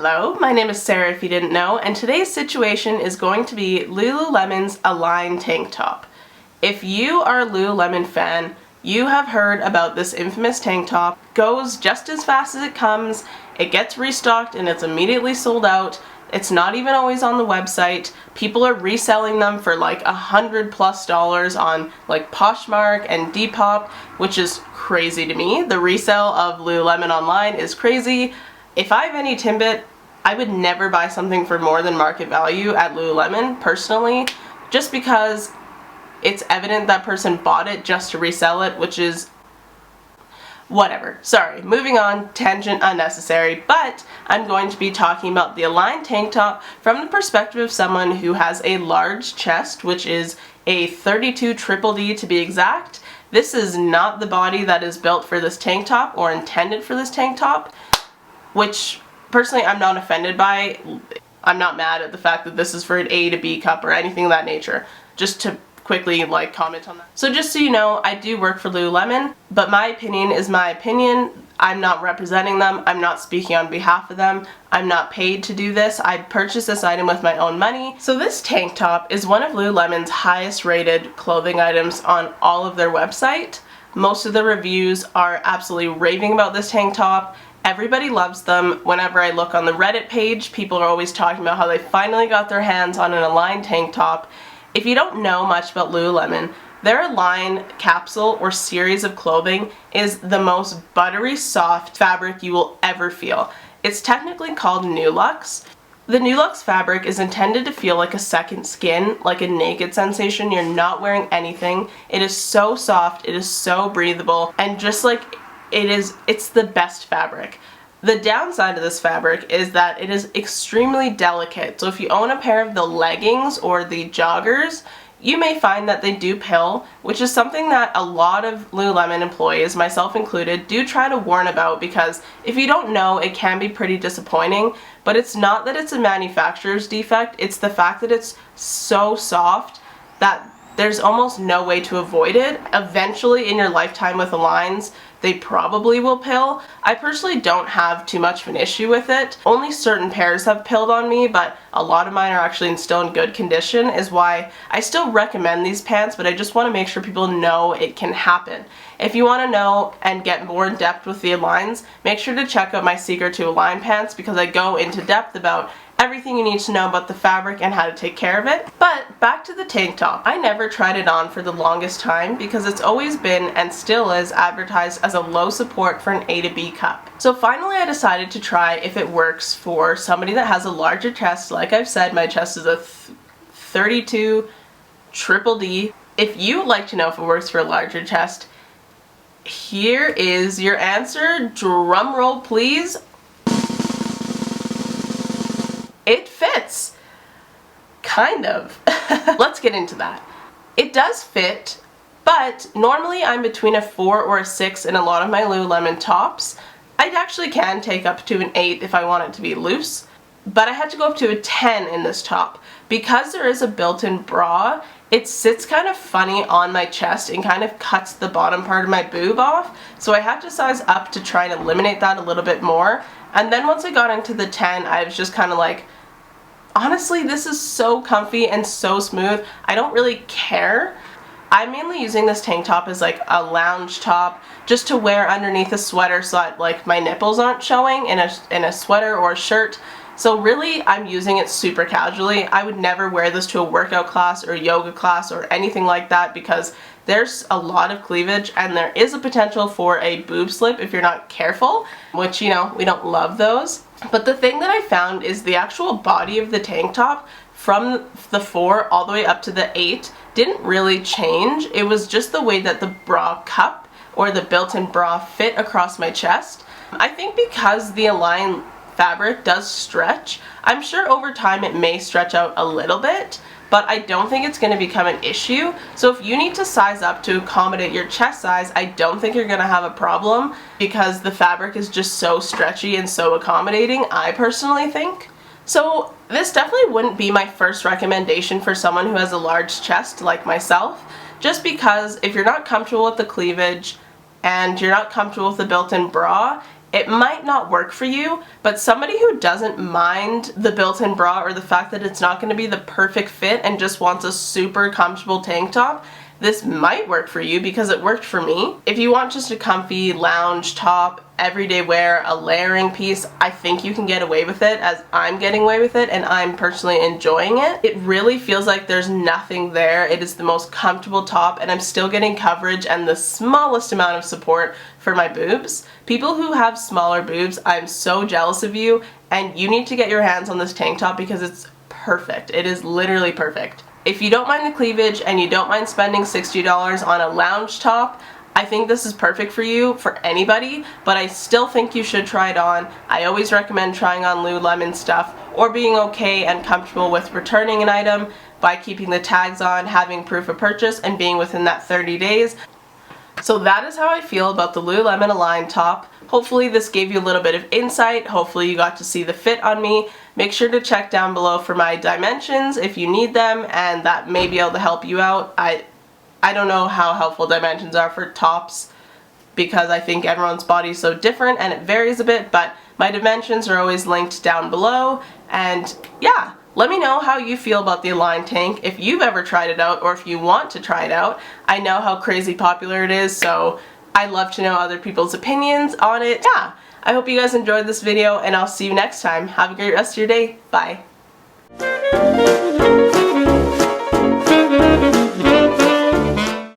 Hello, my name is Sarah if you didn't know, and today's situation is going to be Lululemon's Align tank top. If you are a Lululemon fan, you have heard about this infamous tank top. It goes just as fast as it comes, it gets restocked and it's immediately sold out. It's not even always on the website. People are reselling them for like $100+ on like Poshmark and Depop, which is crazy to me. The resale of Lululemon online is crazy. If I have any Timbit, I would never buy something for more than market value at Lululemon, personally, just because it's evident that person bought it just to resell it, which is whatever. Sorry, moving on, tangent unnecessary, but I'm going to be talking about the Align tank top from the perspective of someone who has a large chest, which is a 32 triple D to be exact. This is not the body that is built for this tank top or intended for this tank top, which personally I'm not offended by. I'm not mad at the fact that this is for an A to B cup or anything of that nature. Just to quickly like comment on that. So just so you know, I do work for Lululemon, but my opinion is my opinion. I'm not representing them. I'm not speaking on behalf of them. I'm not paid to do this. I purchased this item with my own money. So this tank top is one of Lululemon's highest rated clothing items on all of their website. Most of the reviews are absolutely raving about this tank top. Everybody loves them. Whenever I look on the Reddit page, people are always talking about how they finally got their hands on an Align tank top. If you don't know much about Lululemon, their Align capsule or series of clothing is the most buttery soft fabric you will ever feel. It's technically called Nulux. The Nulux fabric is intended to feel like a second skin, like a naked sensation. You're not wearing anything. It is so soft, it is so breathable, and just like it's the best fabric. The downside of this fabric is that it is extremely delicate. So if you own a pair of the leggings or the joggers, you may find that they do pill, which is something that a lot of Lululemon employees, myself included, do try to warn about, because if you don't know, it can be pretty disappointing. But it's not that it's a manufacturer's defect, it's the fact that it's so soft that there's almost no way to avoid it. Eventually in your lifetime with Aligns, they probably will pill. I personally don't have too much of an issue with it. Only certain pairs have pilled on me, but a lot of mine are actually still in good condition, is why I still recommend these pants, but I just want to make sure people know it can happen. If you want to know and get more in depth with the Aligns, make sure to check out my Secret to Align pants, because I go into depth about everything you need to know about the fabric and how to take care of it. But back to the tank top. I never tried it on for the longest time because it's always been and still is advertised as a low support for an A to B cup. So finally I decided to try if it works for somebody that has a larger chest. Like I've said, my chest is a 32 triple D. If you would like to know if it works for a larger chest, here is your answer. Drum roll please. It fits. Kind of. Let's get into that. It does fit, but normally I'm between a 4 or a 6 in a lot of my Lululemon tops. I actually can take up to an 8 if I want it to be loose, but I had to go up to a 10 in this top. Because there is a built-in bra, it sits kind of funny on my chest and kind of cuts the bottom part of my boob off, so I had to size up to try and eliminate that a little bit more. And then once I got into the 10, I was just kind of like, honestly, this is so comfy and so smooth. I don't really care. I'm mainly using this tank top as like a lounge top, just to wear underneath a sweater so that like my nipples aren't showing in a sweater or a shirt. So really, I'm using it super casually. I would never wear this to a workout class or yoga class or anything like that, because there's a lot of cleavage and there is a potential for a boob slip if you're not careful, which, you know, we don't love those. But the thing that I found is the actual body of the tank top from the 4 all the way up to the 8 didn't really change. It was just the way that the bra cup or the built-in bra fit across my chest. I think because the Align fabric does stretch, I'm sure over time it may stretch out a little bit, but I don't think it's going to become an issue. So if you need to size up to accommodate your chest size, I don't think you're going to have a problem, because the fabric is just so stretchy and so accommodating, I personally think. So this definitely wouldn't be my first recommendation for someone who has a large chest like myself, just because if you're not comfortable with the cleavage and you're not comfortable with the built-in bra, it might not work for you, but somebody who doesn't mind the built-in bra or the fact that it's not going to be the perfect fit and just wants a super comfortable tank top, this might work for you because it worked for me. If you want just a comfy lounge top, everyday wear, a layering piece, I think you can get away with it, as I'm getting away with it and I'm personally enjoying it. It really feels like there's nothing there. It is the most comfortable top and I'm still getting coverage and the smallest amount of support for my boobs. People who have smaller boobs, I'm so jealous of you, and you need to get your hands on this tank top because it's perfect. It is literally perfect. If you don't mind the cleavage and you don't mind spending $60 on a lounge top, I think this is perfect for you, for anybody, but I still think you should try it on. I always recommend trying on Lululemon stuff or being okay and comfortable with returning an item by keeping the tags on, having proof of purchase, and being within that 30 days. So that is how I feel about the Lululemon Align top. Hopefully this gave you a little bit of insight. Hopefully you got to see the fit on me. Make sure to check down below for my dimensions if you need them, and that may be able to help you out. I don't know how helpful dimensions are for tops because I think everyone's body is so different and it varies a bit, but my dimensions are always linked down below. And yeah, let me know how you feel about the Align tank, if you've ever tried it out or if you want to try it out. I know how crazy popular it is, so I'd love to know other people's opinions on it. Yeah, I hope you guys enjoyed this video and I'll see you next time. Have a great rest of your day. Bye.